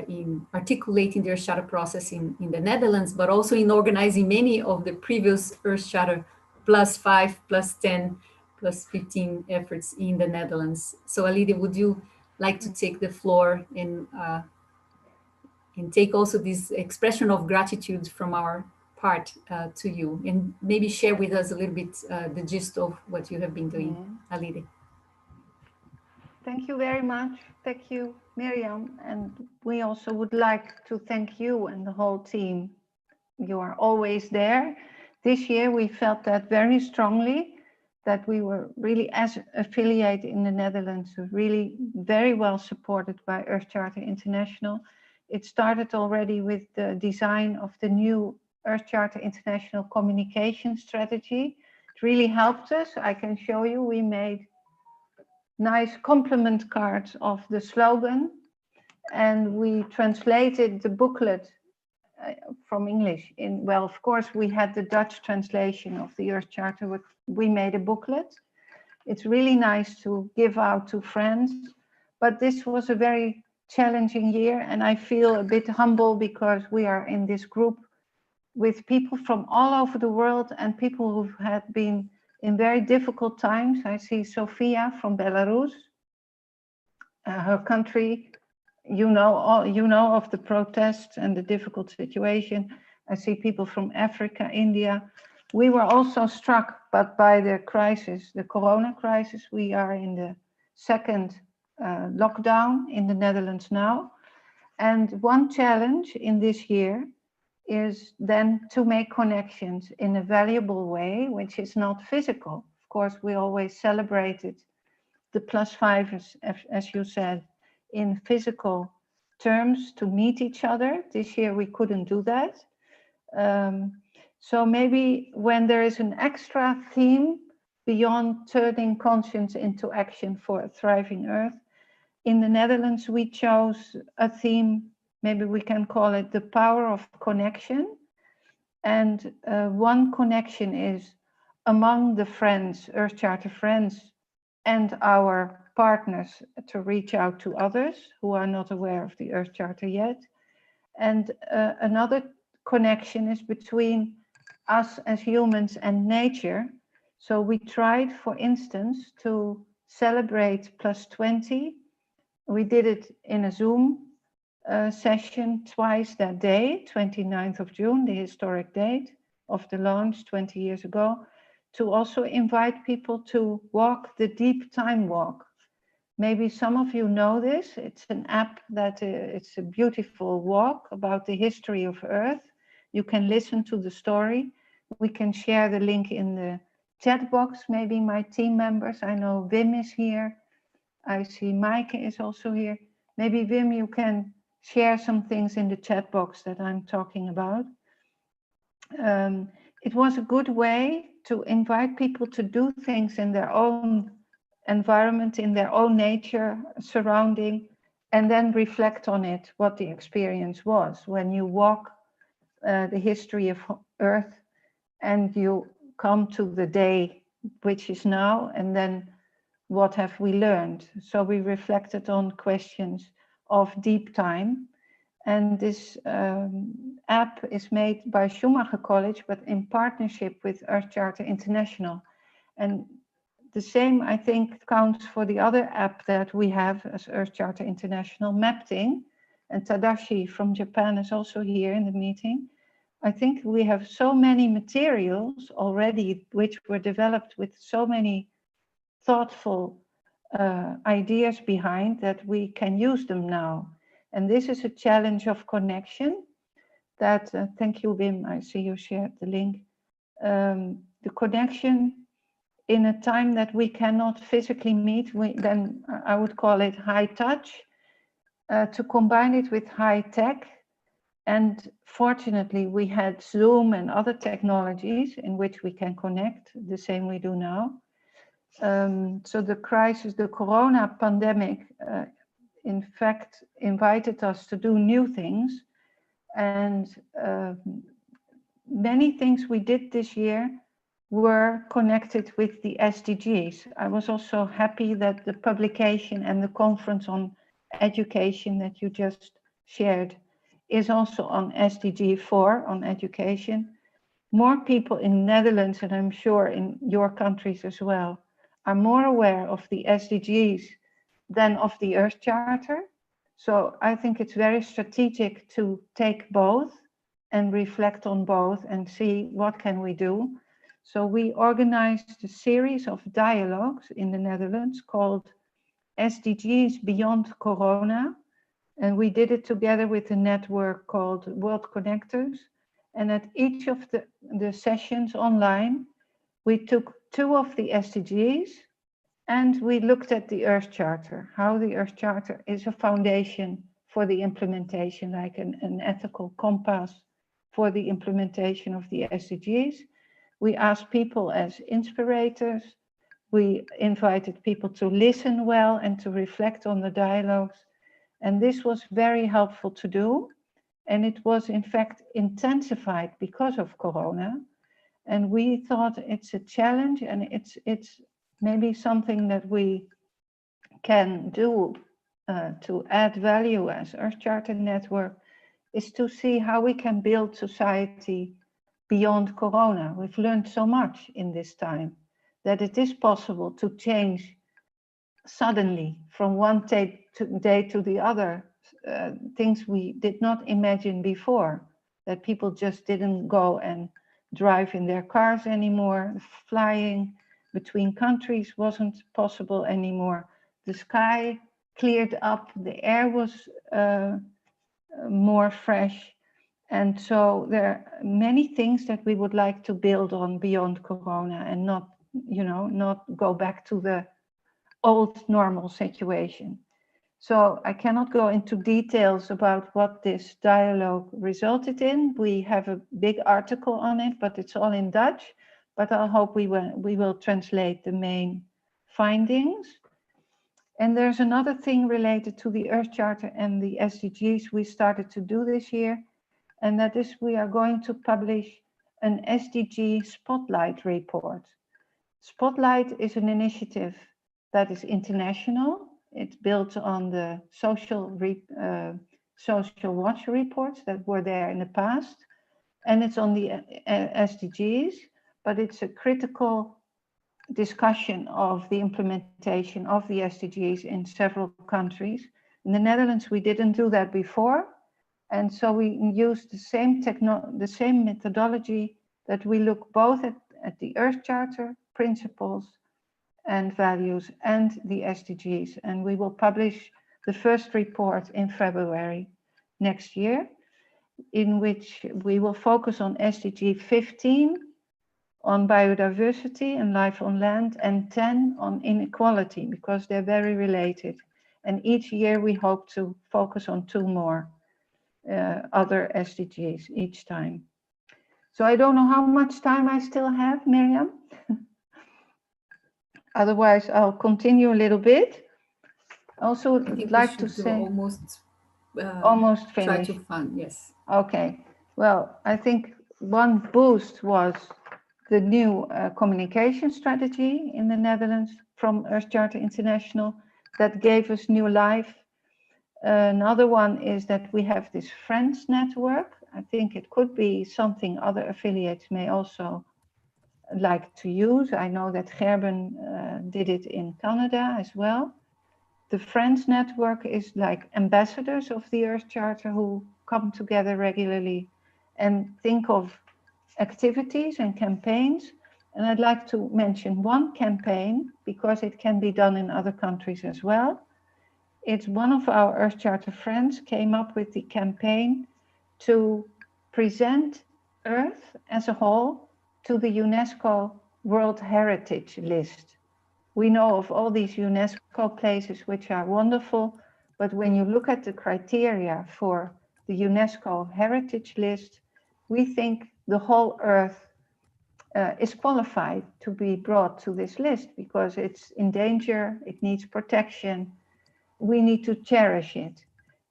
in articulating the Earth Charter process in the Netherlands, but also in organizing many of the previous Earth Charter +5, +10, +15 efforts in the Netherlands. So Alide, would you like to take the floor and take also this expression of gratitude from our part to you, and maybe share with us a little bit the gist of what you have been doing, Alide. Thank you very much. Thank you, Miriam. And we also would like to thank you and the whole team. You are always there. This year, we felt that very strongly, that we were really, as affiliate in the Netherlands, really very well supported by Earth Charter International. It started already with the design of the new Earth Charter International communication strategy. It really helped us. I can show you, we made nice compliment cards of the slogan, and we translated the booklet from English in, well, of course, we had the Dutch translation of the Earth Charter, but we made a booklet. It's really nice to give out to friends, but this was a very challenging year, and I feel a bit humble because we are in this group with people from all over the world and people who had been in very difficult times. I see Sofia from Belarus, her country. You know of the protests and the difficult situation. I see people from Africa, India. We were also struck by the crisis, the corona crisis. We are in the second lockdown in the Netherlands now. And one challenge in this year is then to make connections in a valuable way, which is not physical. Of course, we always celebrated the +5, as you said, in physical terms to meet each other. This year we couldn't do that. So maybe when there is an extra theme beyond turning conscience into action for a thriving Earth, in the Netherlands we chose a theme, maybe we can call it the power of connection. And one connection is among the friends, Earth Charter friends, and our partners to reach out to others who are not aware of the Earth Charter yet. And another connection is between us as humans and nature. So we tried, for instance, to celebrate +20. We did it in a Zoom session twice that day, 29th of June, the historic date of the launch 20 years ago, to also invite people to walk the Deep Time Walk. Maybe some of you know this. It's an app that it's a beautiful walk about the history of Earth. You can listen to the story. We can share the link in the chat box. Maybe my team members, I know Wim is here. I see Mike is also here. Maybe Wim, you can share some things in the chat box that I'm talking about. It was a good way to invite people to do things in their own environment, in their own nature, surrounding, and then reflect on it, what the experience was when you walk the history of Earth and you come to the day which is now, and then what have we learned? So we reflected on questions of deep time. And this app is made by Schumacher College, but in partnership with Earth Charter International. And the same, I think, counts for the other app that we have as Earth Charter International, Mapping. And Tadashi from Japan is also here in the meeting. I think we have so many materials already which were developed with so many thoughtful ideas behind that we can use them now. And this is a challenge of connection that, thank you, Wim, I see you shared the link. The connection in a time that we cannot physically meet, then I would call it high touch, to combine it with high tech. And fortunately, we had Zoom and other technologies in which we can connect, the same we do now. So the crisis, the corona pandemic, in fact, invited us to do new things. And many things we did this year were connected with the SDGs. I was also happy that the publication and the conference on education that you just shared is also on SDG 4, on education. More people in Netherlands, and I'm sure in your countries as well, are more aware of the SDGs than of the Earth Charter. So I think it's very strategic to take both and reflect on both and see what can we do. So we organized a series of dialogues in the Netherlands called SDGs Beyond Corona. And we did it together with a network called World Connectors. And at each of the sessions online, we took 2 of the SDGs and we looked at the Earth Charter, how the Earth Charter is a foundation for the implementation, like an ethical compass for the implementation of the SDGs. We asked people as inspirators. We invited people to listen well and to reflect on the dialogues. And this was very helpful to do. And it was in fact intensified because of Corona. And we thought it's a challenge, and it's maybe something that we can do to add value as Earth Charter Network, is to see how we can build society beyond Corona. We've learned so much in this time that it is possible to change suddenly from one day to the other, things we did not imagine before, that people just didn't go and drive in their cars anymore. Flying between countries wasn't possible anymore. The sky cleared up, the air was more fresh. And so there are many things that we would like to build on beyond Corona and not, not go back to the old normal situation. So I cannot go into details about what this dialogue resulted in. We have a big article on it, but it's all in Dutch. But I hope we will translate the main findings. And there's another thing related to the Earth Charter and the SDGs we started to do this year. And that is, we are going to publish an SDG Spotlight report. Spotlight is an initiative that is international. It's built on the social watch reports that were there in the past. And it's on the SDGs, but it's a critical discussion of the implementation of the SDGs in several countries. In the Netherlands, we didn't do that before. And so we used the same methodology, that we look both at the Earth Charter principles and values and the SDGs. And we will publish the first report in February next year, in which we will focus on SDG 15, on biodiversity and life on land, and 10 on inequality, because they're very related. And each year we hope to focus on 2 more other SDGs each time. So I don't know how much time I still have, Miriam. Otherwise, I'll continue a little bit. Also, would like to say almost finished. Try to fund, yes. Okay. Well, I think one boost was the new communication strategy in the Netherlands from Earth Charter International that gave us new life. Another one is that we have this Friends network. I think it could be something other affiliates may also like to use. I know that Gerben did it in Canada as well. The Friends network is like ambassadors of the Earth Charter who come together regularly and think of activities and campaigns. And I'd like to mention one campaign because it can be done in other countries as well. It's one of our Earth Charter friends came up with the campaign to present Earth as a whole to the UNESCO World Heritage List. We know of all these UNESCO places which are wonderful, but when you look at the criteria for the UNESCO Heritage List, we think the whole Earth is qualified to be brought to this list because it's in danger, it needs protection. We need to cherish it.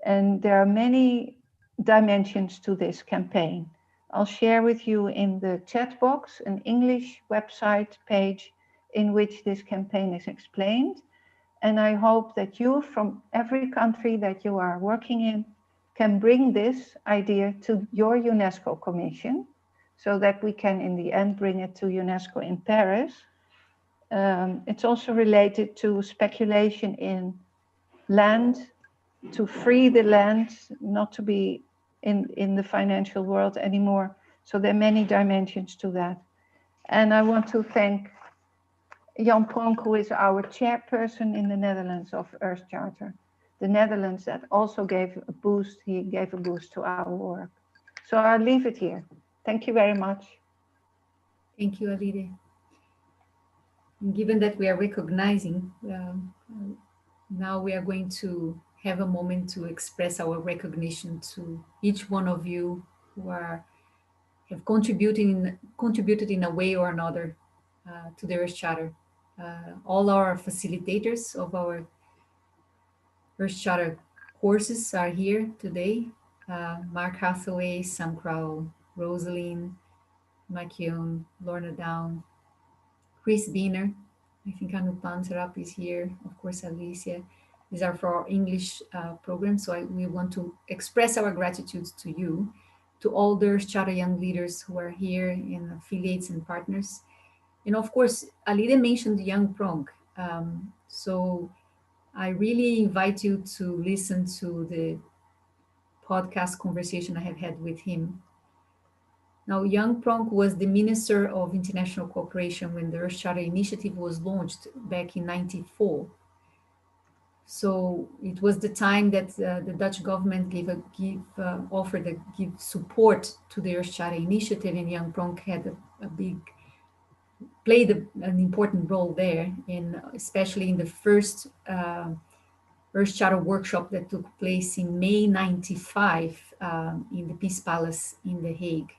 And there are many dimensions to this campaign. I'll share with you in the chat box an English website page in which this campaign is explained. And I hope that you, from every country that you are working in, can bring this idea to your UNESCO Commission so that we can in the end bring it to UNESCO in Paris. It's also related to speculation in land, to free the land, not to be in the financial world anymore. So there are many dimensions to that. And I want to thank Jan Pronk, who is our chairperson in the Netherlands of Earth Charter. The Netherlands that also gave a boost, he gave a boost to our work. So I'll leave it here. Thank you very much. Thank you, Alide. Given that we are recognizing, now we are going to have a moment to express our recognition to each one of you who have contributed in a way or another to the Earth Charter. All our facilitators of our Earth Charter courses are here today. Mark Hathaway, Sam Crowell, Rosalind, Makion, Lorna Down, Chris Beener, I think Anupan Sarap is here, of course Alicia. These are for our English program, so we want to express our gratitude to you, to all the Charter Young leaders who are here and affiliates and partners. And of course, Alida mentioned Young Prong. So I really invite you to listen to the podcast conversation I have had with him. Now, Young Prong was the Minister of International Cooperation when the Earth Charter Initiative was launched back in '94. So it was the time that the Dutch government offered to give support to the Earth Charter Initiative, and Young Prong had played an important role there, in especially in the first Earth Charter workshop that took place in May '95 in the Peace Palace in The Hague.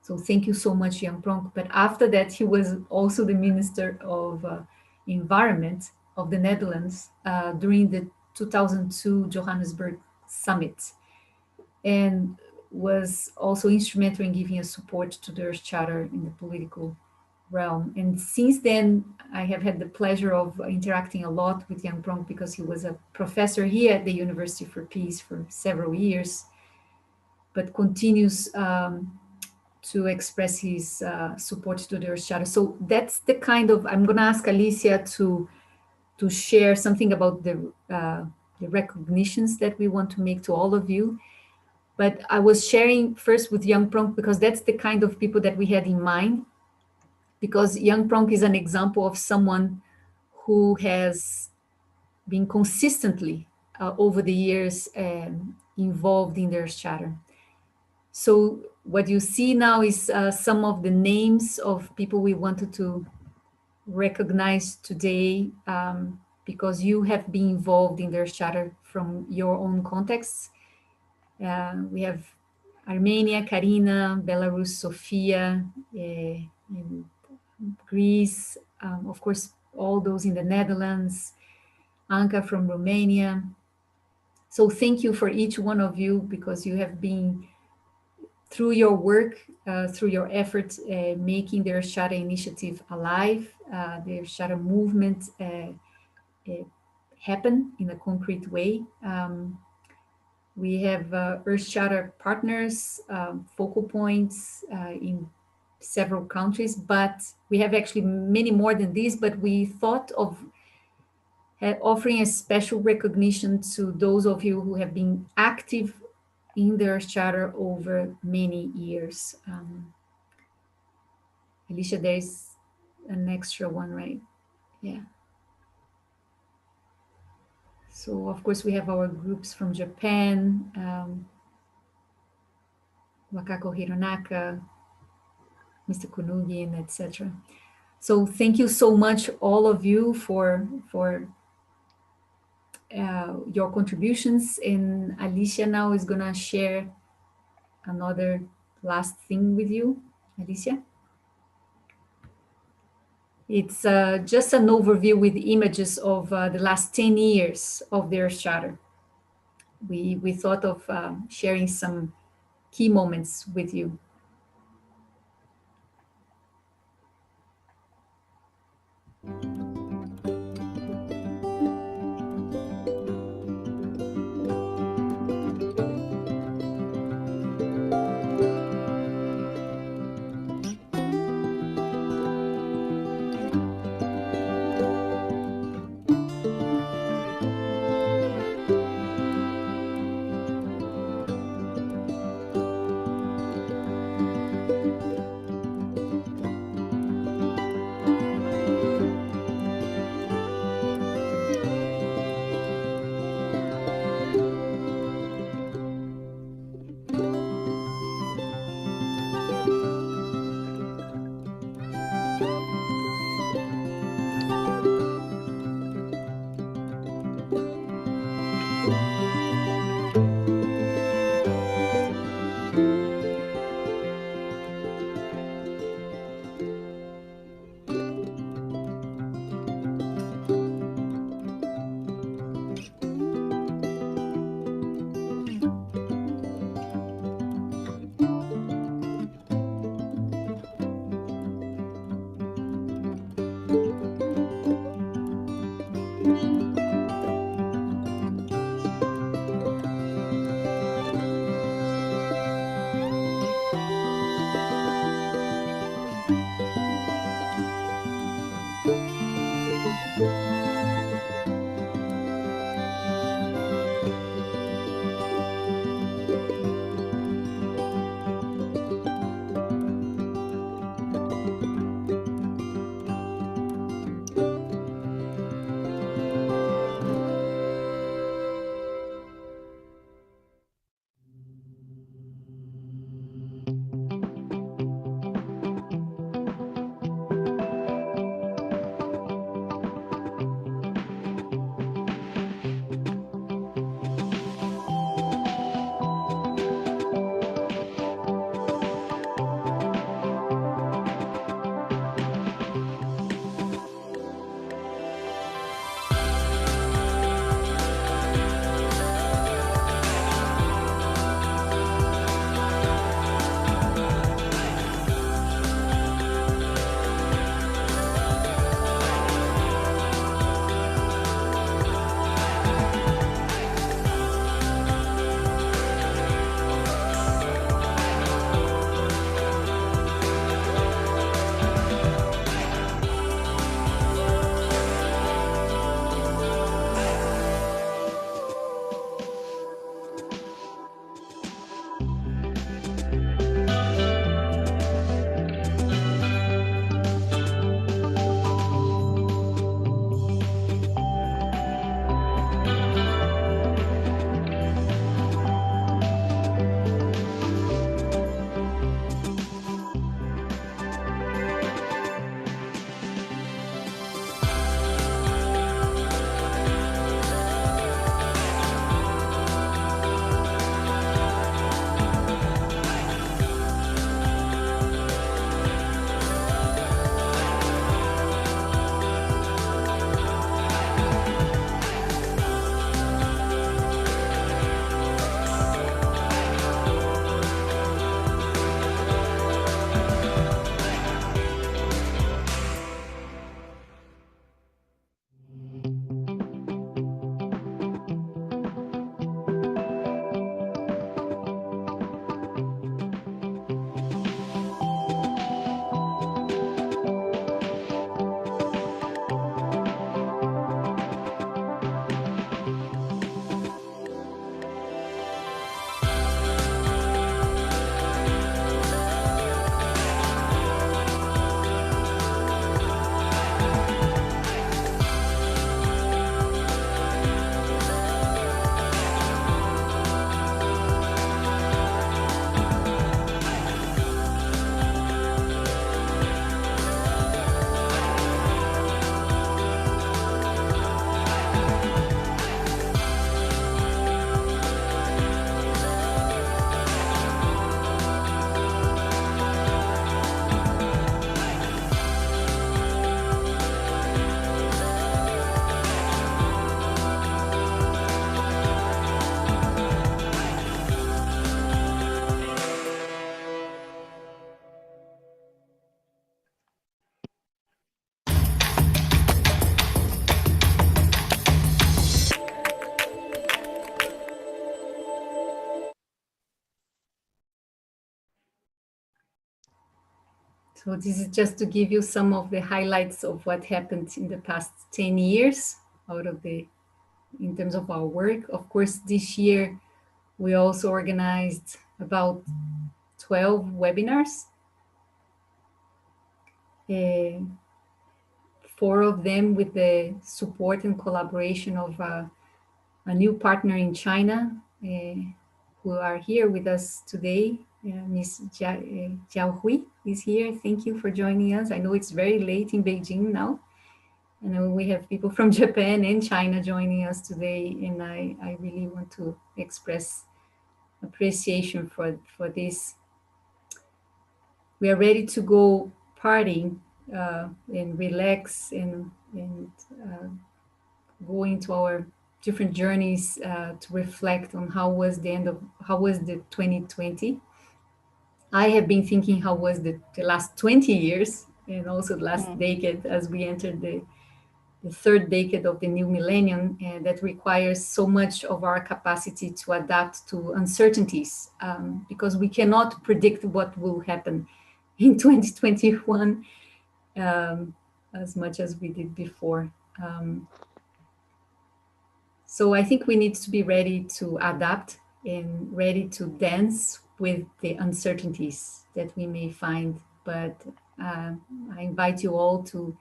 So thank you so much, Jan Pronk. But after that, he was also the Minister of Environment of the Netherlands during the 2002 Johannesburg Summit, and was also instrumental in giving us support to the Earth Charter in the political realm. And since then, I have had the pleasure of interacting a lot with Jan Pronk because he was a professor here at the University for Peace for several years, but continues to express his support to the Earth Charter. So that's the kind of, I'm going to ask Alicia to share something about the recognitions that we want to make to all of you. But I was sharing first with Jan Pronk because that's the kind of people that we had in mind, because Jan Pronk is an example of someone who has been consistently over the years involved in the Earth Charter. So what you see now is some of the names of people we wanted to recognize today because you have been involved in the Earth Charter from your own contexts. We have Armenia, Karina, Belarus, Sofia, in Greece, of course, all those in the Netherlands, Anka from Romania. So thank you for each one of you, because you have been, through your work, through your efforts, making the Earth Charter initiative alive, the Earth Charter movement happen in a concrete way. We have Earth Charter partners, focal points in several countries, but we have actually many more than these, but we thought of offering a special recognition to those of you who have been active in the Earth Charter over many years. Alicia, there's an extra one, right? Yeah. So of course we have our groups from Japan, Wakako Hironaka, Mr. Kunugin, etc. So thank you so much, all of you, for your contributions. And Alicia now is gonna share another last thing with you. Alicia? It's just an overview with images of the last 10 years of the Earth Charter. We thought of sharing some key moments with you. So this is just to give you some of the highlights of what happened in the past 10 years in terms of our work. Of course, this year we also organized about 12 webinars. 4 of them with the support and collaboration of a new partner in China, who are here with us today. Ms. Jiao Hui is here. Thank you for joining us. I know it's very late in Beijing now. And we have people from Japan and China joining us today. And I really want to express appreciation for this. We are ready to go partying and relax and go into our different journeys to reflect on how was the 2020. I have been thinking how was the last 20 years and also the last decade as we entered the third decade of the new millennium, and that requires so much of our capacity to adapt to uncertainties because we cannot predict what will happen in 2021 as much as we did before. So I think we need to be ready to adapt and ready to dance with the uncertainties that we may find. But I invite you all to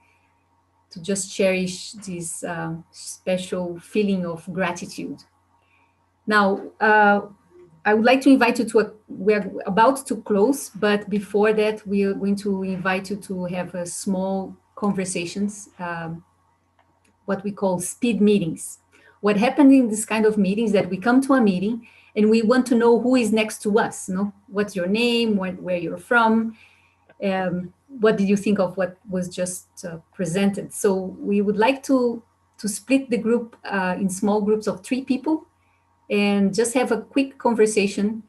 just cherish this special feeling of gratitude. Now, I would like to invite you to we're about to close, but before that, we are going to invite you to have a small conversations, what we call speed meetings. What happened in this kind of meetings that we come to a meeting and we want to know who is next to us. What's your name, where you're from, what did you think of what was just presented? So we would like to split the group in small groups of 3 people and just have a quick conversation.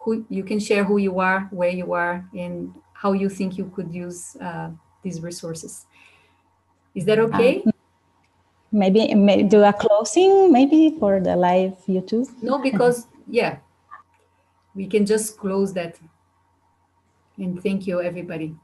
Who you can share who you are, where you are, and how you think you could use these resources. Is that okay? Maybe do a closing, maybe for the live YouTube. No, because we can just close that. And thank you, everybody.